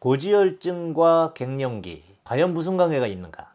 고지혈증과 갱년기 과연 무슨 관계가 있는가?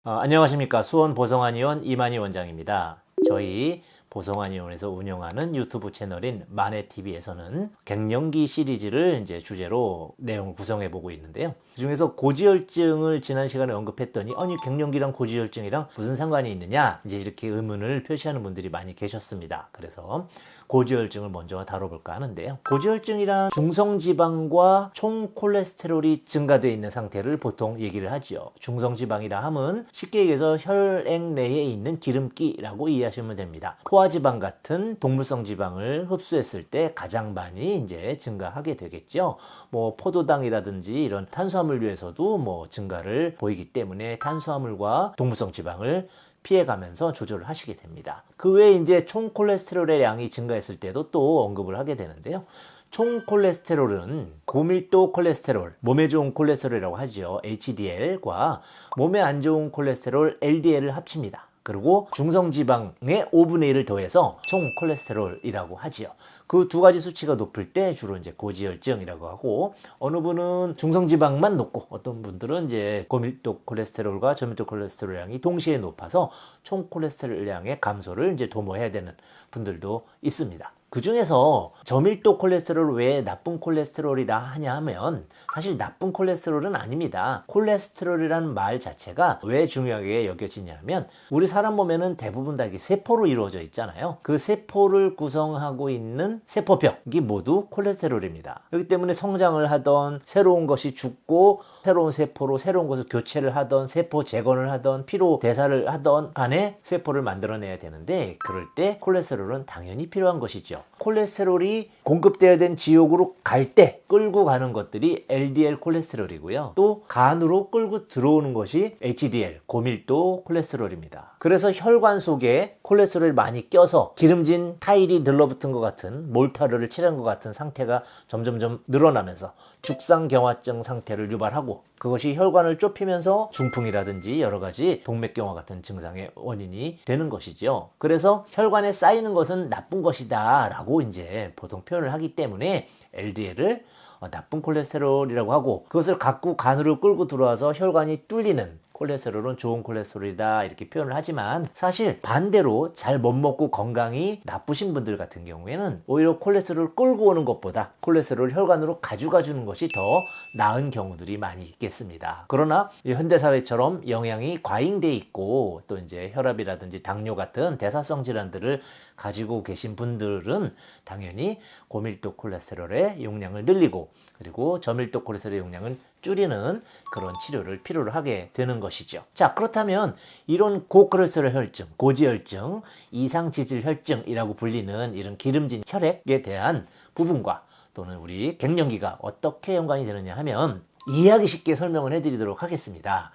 안녕하십니까. 수원 보성한의원 이만희 원장입니다. 저희 보성한의원에서 운영하는 유튜브 채널인 만해TV에서는 갱년기 시리즈를 이제 주제로 내용을 구성해 보고 있는데요. 그 중에서 고지혈증을 지난 시간에 언급했더니 아니 갱년기랑 고지혈증이랑 무슨 상관이 있느냐 이제 이렇게 의문을 표시하는 분들이 많이 계셨습니다. 그래서 고지혈증을 먼저 다뤄볼까 하는데요. 고지혈증이란 중성지방과 총 콜레스테롤이 증가되어 있는 상태를 보통 얘기를 하지요. 중성지방이라 함은 쉽게 얘기해서 혈액 내에 있는 기름기라고 이해하시면 됩니다. 포화지방 같은 동물성 지방을 흡수했을 때 가장 많이 이제 증가하게 되겠죠. 뭐 포도당이라든지 이런 탄수화물류에서도 뭐 증가를 보이기 때문에 탄수화물과 동물성 지방을 피해가면서 조절을 하시게 됩니다. 그 외에 이제 총 콜레스테롤의 양이 증가했을 때도 또 언급을 하게 되는데요. 총 콜레스테롤은 고밀도 콜레스테롤, 몸에 좋은 콜레스테롤이라고 하죠. HDL과 몸에 안 좋은 콜레스테롤 LDL을 합칩니다. 그리고 중성지방의 5분의 1을 더해서 총 콜레스테롤이라고 하지요. 그 두 가지 수치가 높을 때 주로 이제 고지혈증이라고 하고, 어느 분은 중성지방만 높고 어떤 분들은 이제 고밀도 콜레스테롤과 저밀도 콜레스테롤 양이 동시에 높아서 총 콜레스테롤 양의 감소를 이제 도모해야 되는 분들도 있습니다. 그 중에서 저밀도 콜레스테롤 왜 나쁜 콜레스테롤이라 하냐 하면 사실 나쁜 콜레스테롤은 아닙니다. 콜레스테롤이라는 말 자체가 왜 중요하게 여겨지냐면 우리 사람 몸에는 대부분 다 이게 세포로 이루어져 있잖아요. 그 세포를 구성하고 있는 세포벽이 모두 콜레스테롤입니다. 그렇기 때문에 성장을 하던 새로운 것이 죽고 새로운 세포로 새로운 것을 교체를 하던 세포 재건을 하던 피로 대사를 하던 간에 세포를 만들어내야 되는데 그럴 때 콜레스테롤은 당연히 필요한 것이죠. 콜레스테롤이 공급되어야 된 지옥으로 갈 때 끌고 가는 것들이 LDL 콜레스테롤이고요. 또 간으로 끌고 들어오는 것이 HDL, 고밀도 콜레스테롤입니다. 그래서 혈관 속에 콜레스테롤이 많이 껴서 기름진 타일이 들러붙은 것 같은 몰타르를 칠한 것 같은 상태가 점점점 늘어나면서 죽상경화증 상태를 유발하고 그것이 혈관을 좁히면서 중풍이라든지 여러 가지 동맥경화 같은 증상의 원인이 되는 것이죠. 그래서 혈관에 쌓이는 것은 나쁜 것이다 라고 이제 보통 표현을 하기 때문에 LDL을 나쁜 콜레스테롤이라고 하고 그것을 갖고 간으로 끌고 들어와서 혈관이 뚫리는 콜레스테롤은 좋은 콜레스테롤이다 이렇게 표현을 하지만 사실 반대로 잘 못 먹고 건강이 나쁘신 분들 같은 경우에는 오히려 콜레스테롤을 끌고 오는 것보다 콜레스테롤을 혈관으로 가져가 주는 것이 더 나은 경우들이 많이 있겠습니다. 그러나 현대사회처럼 영양이 과잉돼 있고 또 이제 혈압이라든지 당뇨 같은 대사성 질환들을 가지고 계신 분들은 당연히 고밀도 콜레스테롤의 용량을 늘리고 그리고 저밀도 콜레스테롤의 용량을 줄이는 그런 치료를 필요로 하게 되는 것이죠. 자, 그렇다면 이런 고콜레스테롤 혈증, 고지혈증, 이상지질 혈증이라고 불리는 이런 기름진 혈액에 대한 부분과 또는 우리 갱년기가 어떻게 연관이 되느냐 하면 이해하기 쉽게 설명을 해드리도록 하겠습니다.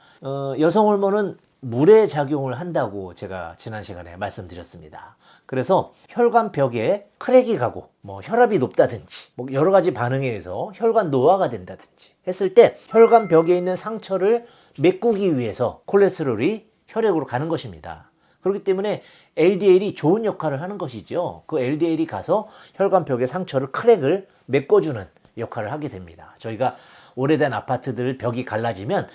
여성 호르몬은 물의 작용을 한다고 제가 지난 시간에 말씀드렸습니다. 그래서 혈관벽에 크랙이 가고 뭐 혈압이 높다든지 뭐 여러 가지 반응에 의해서 혈관 노화가 된다든지 했을 때 혈관벽에 있는 상처를 메꾸기 위해서 콜레스테롤이 혈액으로 가는 것입니다. 그렇기 때문에 LDL이 좋은 역할을 하는 것이죠. 그 LDL이 가서 혈관벽의 상처를 크랙을 메꿔주는 역할을 하게 됩니다. 저희가 오래된 아파트들 벽이 갈라지면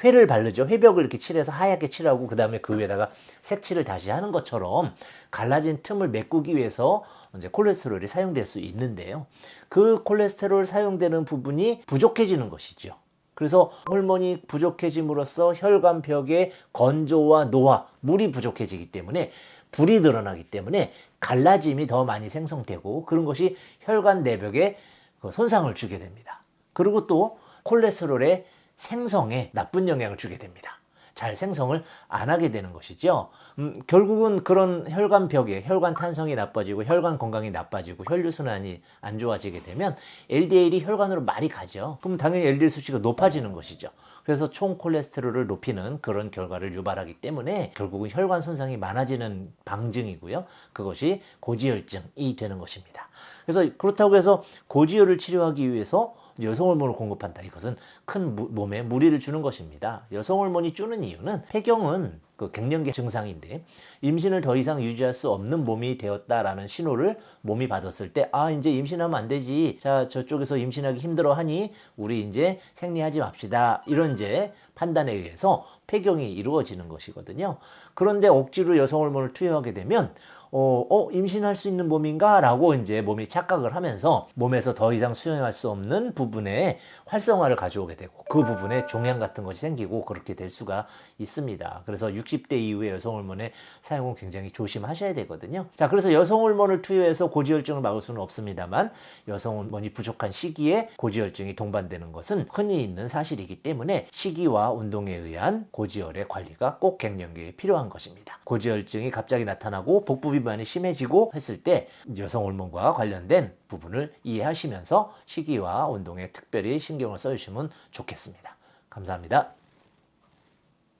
회를 바르죠. 회벽을 이렇게 칠해서 하얗게 칠하고 그 다음에 그 위에다가 색칠을 다시 하는 것처럼 갈라진 틈을 메꾸기 위해서 이제 콜레스테롤이 사용될 수 있는데요. 그 콜레스테롤 사용되는 부분이 부족해지는 것이죠. 그래서 호르몬이 부족해짐으로써 혈관벽의 건조와 노화, 물이 부족해지기 때문에 불이 늘어나기 때문에 갈라짐이 더 많이 생성되고 그런 것이 혈관 내벽에 손상을 주게 됩니다. 그리고 또 콜레스테롤의 생성에 나쁜 영향을 주게 됩니다. 잘 생성을 안 하게 되는 것이죠. 결국은 그런 혈관벽에 혈관 탄성이 나빠지고 혈관 건강이 나빠지고 혈류순환이 안 좋아지게 되면 LDL이 혈관으로 많이 가죠. 그럼 당연히 LDL 수치가 높아지는 것이죠. 그래서 총 콜레스테롤을 높이는 그런 결과를 유발하기 때문에 결국은 혈관 손상이 많아지는 방증이고요. 그것이 고지혈증이 되는 것입니다. 그래서 그렇다고 해서 고지혈을 치료하기 위해서 여성 호르몬을 공급한다. 이것은 큰 몸에 무리를 주는 것입니다. 여성 호르몬이 주는 이유는 폐경은 그 갱년기 증상인데 임신을 더 이상 유지할 수 없는 몸이 되었다라는 신호를 몸이 받았을 때 이제 임신하면 안 되지. 자, 저쪽에서 임신하기 힘들어하니 우리 이제 생리하지 맙시다. 이런 이제 판단에 의해서 폐경이 이루어지는 것이거든요. 그런데 억지로 여성 호르몬을 투여하게 되면 임신할 수 있는 몸인가? 라고 이제 몸이 착각을 하면서 몸에서 더 이상 수용할 수 없는 부분에 활성화를 가져오게 되고 그 부분에 종양 같은 것이 생기고 그렇게 될 수가 있습니다. 그래서 60대 이후에 여성 호르몬의 사용은 굉장히 조심하셔야 되거든요. 자, 그래서 여성 호르몬을 투여해서 고지혈증을 막을 수는 없습니다만 여성 호르몬이 부족한 시기에 고지혈증이 동반되는 것은 흔히 있는 사실이기 때문에 식이와 운동에 의한 고지혈의 관리가 꼭 갱년기에 필요한 것입니다. 고지혈증이 갑자기 나타나고 복부 비만이 심해지고 했을 때 여성 호르몬과 관련된 부분을 이해하시면서 식이와 운동에 특별히 신경을 써주시면 좋겠습니다. 감사합니다.